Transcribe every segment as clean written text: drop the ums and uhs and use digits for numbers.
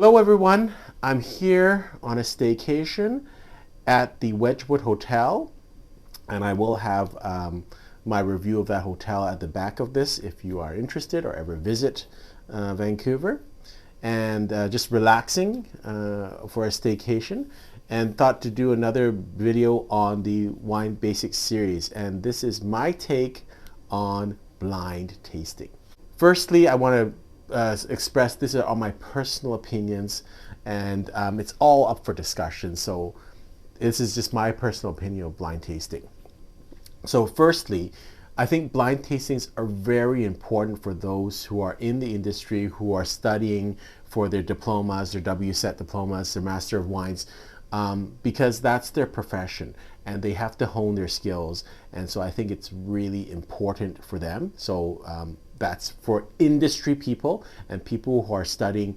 Hello everyone, I'm here on a staycation at the Wedgwood Hotel, and I will have my review of that hotel at the back of this if you are interested or ever visit Vancouver. And just relaxing for a staycation, and thought to do another video on the Wine Basics series, and this is my take on blind tasting. Firstly, I want to express these are all my personal opinions, and it's all up for discussion. So this is just my personal opinion of blind tasting. So firstly, I think blind tastings are very important for those who are in the industry, who are studying for their diplomas, their WSET diplomas, their Master of Wines, because that's their profession and they have to hone their skills. And so I think it's really important for them. So that's for industry people and people who are studying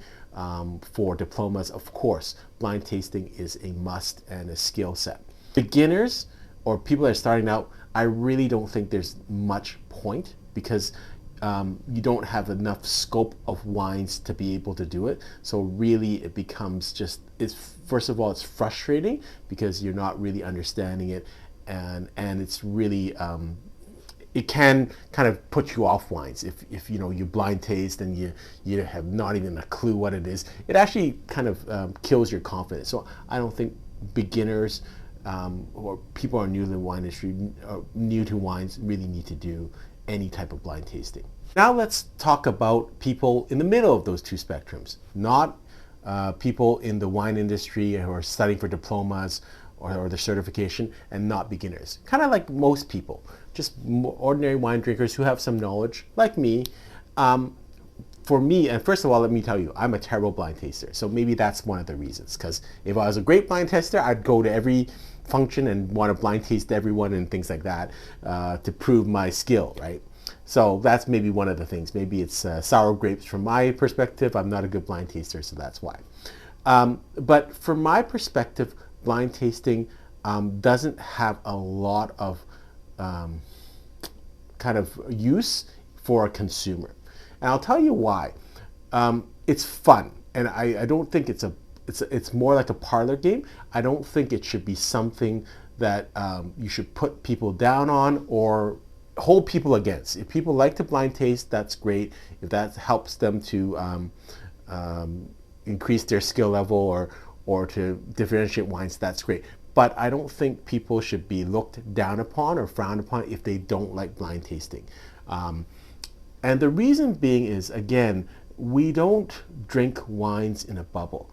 for diplomas. Of course, blind tasting is a must and a skill set. Beginners or people that are starting out, I really don't think there's much point, because you don't have enough scope of wines to be able to do it. So really it becomes just, first of all, it's frustrating because you're not really understanding it, and it's really, it can kind of put you off wines if you know you blind taste and you have not even a clue what it is. It actually kind of kills your confidence. So I don't think beginners or people who are new to the wine industry, new to wines, really need to do any type of blind tasting. Now let's talk about people in the middle of those two spectrums, not people in the wine industry who are studying for diplomas or their certification, and not beginners. Kind of like most people, just ordinary wine drinkers who have some knowledge, like me. For me, and first of all, let me tell you, I'm a terrible blind taster. So maybe that's one of the reasons, because if I was a great blind tester, I'd go to every function and want to blind taste everyone and things like that to prove my skill, right? So that's maybe one of the things. Maybe it's sour grapes from my perspective. I'm not a good blind taster, so that's why. But from my perspective, blind tasting doesn't have a lot of kind of use for a consumer. And I'll tell you why. It's fun, and I don't think it's more like a parlor game. I don't think it should be something that you should put people down on or hold people against. If people like to blind taste, that's great. If that helps them to increase their skill level or to differentiate wines, that's great. But I don't think people should be looked down upon or frowned upon if they don't like blind tasting. And the reason being is, again, we don't drink wines in a bubble.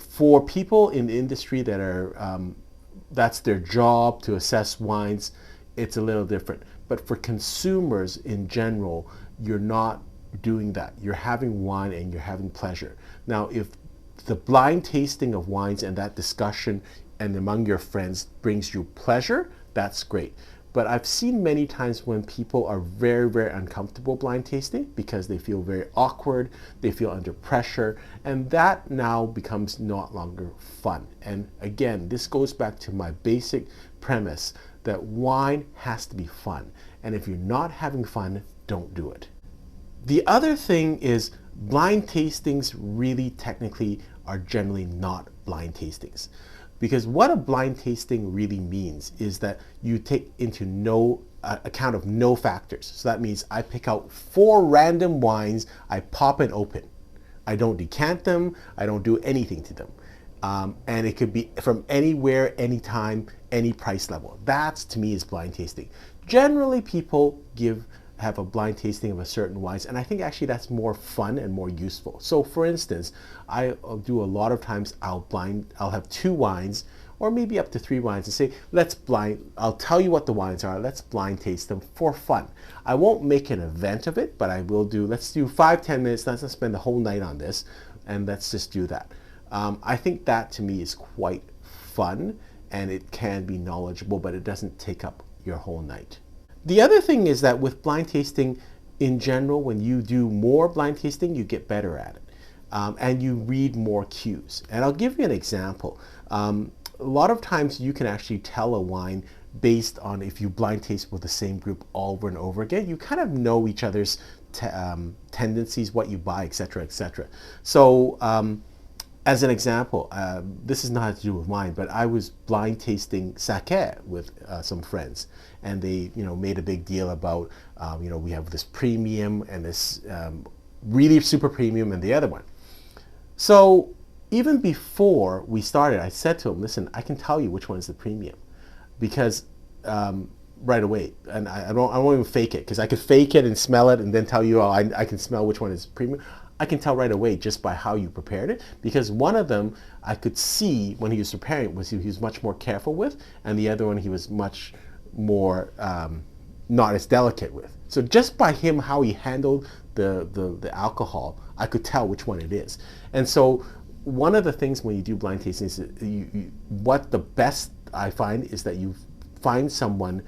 For people in the industry that are, that's their job to assess wines, it's a little different. But for consumers in general, you're not doing that. You're having wine and you're having pleasure. Now, if the blind tasting of wines and that discussion and among your friends brings you pleasure, that's great. But I've seen many times when people are very, very uncomfortable blind tasting because they feel very awkward, they feel under pressure, and that now becomes not longer fun. And again, this goes back to my basic premise that wine has to be fun. And if you're not having fun, don't do it. The other thing is, blind tastings really technically are generally not blind tastings. Because what a blind tasting really means is that you take into account of no factors. So that means I pick out 4 random wines, I pop and open. I don't decant them, I don't do anything to them. And it could be from anywhere, anytime, any price level. That to me is blind tasting. Generally people have a blind tasting of a certain wines, and I think actually that's more fun and more useful. So for instance, I'll do a lot of times, I'll have 2 wines or maybe up to 3 wines and say, I'll tell you what the wines are, let's blind taste them for fun. I won't make an event of it, but I will let's do 5-10 minutes, let's not spend the whole night on this, and let's just do that. I think that to me is quite fun, and it can be knowledgeable, but it doesn't take up your whole night. The other thing is that with blind tasting in general, when you do more blind tasting, you get better at it. And you read more cues. And I'll give you an example. A lot of times you can actually tell a wine based on if you blind taste with the same group over and over again. You kind of know each other's tendencies, what you buy, etc., etc. So As an example, this is not to do with wine, but I was blind tasting sake with some friends, and they, made a big deal about, we have this premium and this really super premium and the other one. So even before we started, I said to them, listen, I can tell you which one is the premium, because right away, and I won't even fake it, because I could fake it and smell it and then tell you, oh, I can smell which one is premium. I can tell right away just by how you prepared it, because one of them I could see when he was preparing it he was much more careful with, and the other one he was much more not as delicate with. So just by him, how he handled the alcohol, I could tell which one it is. And so one of the things when you do blind tasting is what the best I find is that you find someone,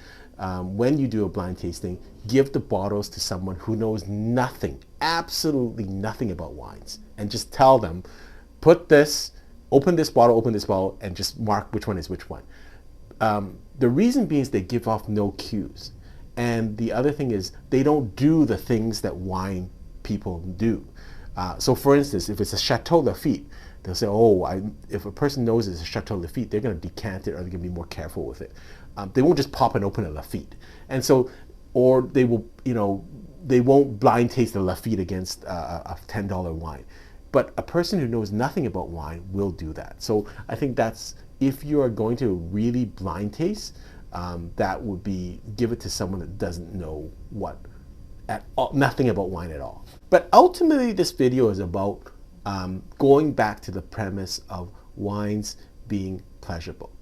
when you do a blind tasting, give the bottles to someone who knows nothing, absolutely nothing about wines, and just tell them, open this bottle, and just mark which one is which one. The reason being is they give off no cues. And the other thing is they don't do the things that wine people do. So for instance, if it's a Chateau Lafite, they'll say, if a person knows it's a Chateau Lafite, they're going to decant it, or they're going to be more careful with it. They won't just pop and open a Lafite. And so, or they will, they won't blind taste a Lafite against a $10 wine. But a person who knows nothing about wine will do that. So I think that's, if you are going to really blind taste, that would be, give it to someone that doesn't know nothing about wine at all. But ultimately this video is about going back to the premise of wines being pleasurable.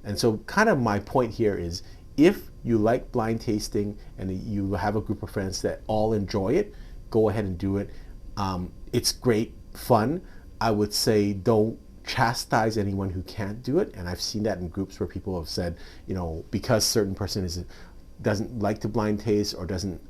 And so kind of my point here is, if you like blind tasting and you have a group of friends that all enjoy it, go ahead and do it. It's great fun. I would say don't chastise anyone who can't do it. And I've seen that in groups where people have said, because certain person doesn't like to blind taste or doesn't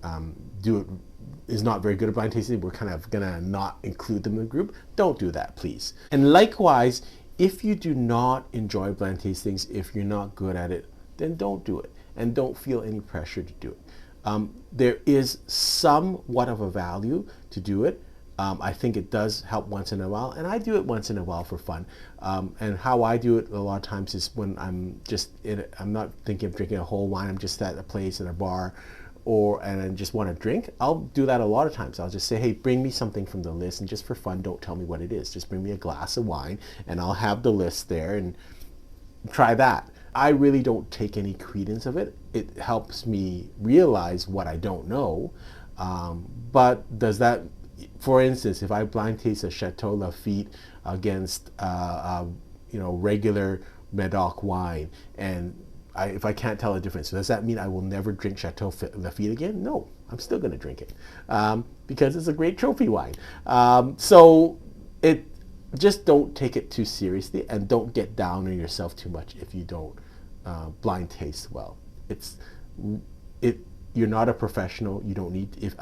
is not very good at blind tasting, we're kind of gonna not include them in the group. Don't do that, please. And likewise, if you do not enjoy blind tastings, if you're not good at it, then don't do it, and don't feel any pressure to do it. There is somewhat of a value to do it. I think it does help once in a while, and I do it once in a while for fun. And how I do it a lot of times is when I'm just I'm not thinking of drinking a whole wine, I'm just at a place, at a bar, and I just want to drink. I'll do that a lot of times. I'll just say, hey, bring me something from the list, and just for fun, don't tell me what it is. Just bring me a glass of wine, and I'll have the list there, and try that. I really don't take any credence of it. It helps me realize what I don't know. But does that, for instance, if I blind taste a Chateau Lafite against regular Medoc wine, and if I can't tell the difference, does that mean I will never drink Chateau Lafite again? No, I'm still going to drink it because it's a great trophy wine. So just don't take it too seriously, and don't get down on yourself too much if you don't blind taste well. You're not a professional. You don't need,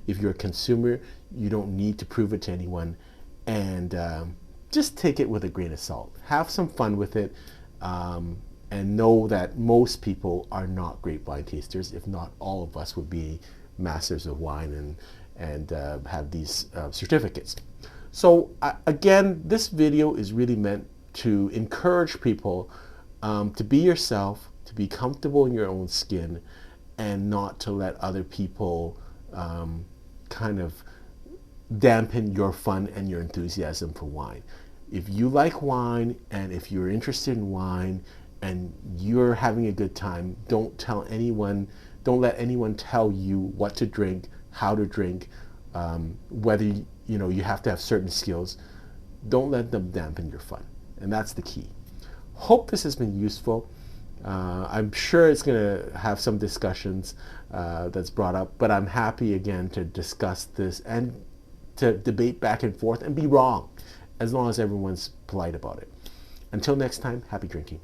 if you're a consumer, you don't need to prove it to anyone, and just take it with a grain of salt. Have some fun with it, and know that most people are not great blind tasters. If not, all of us would be masters of wine and have these certificates. So again, this video is really meant to encourage people to be yourself, to be comfortable in your own skin, and not to let other people kind of dampen your fun and your enthusiasm for wine. If you like wine, and if you're interested in wine, and you're having a good time, don't let anyone tell you what to drink, how to drink, whether you have to have certain skills. Don't let them dampen your fun, and that's the key. Hope this has been useful. I'm sure it's going to have some discussions that's brought up, but I'm happy again to discuss this and to debate back and forth and be wrong, as long as everyone's polite about it. Until next time, happy drinking.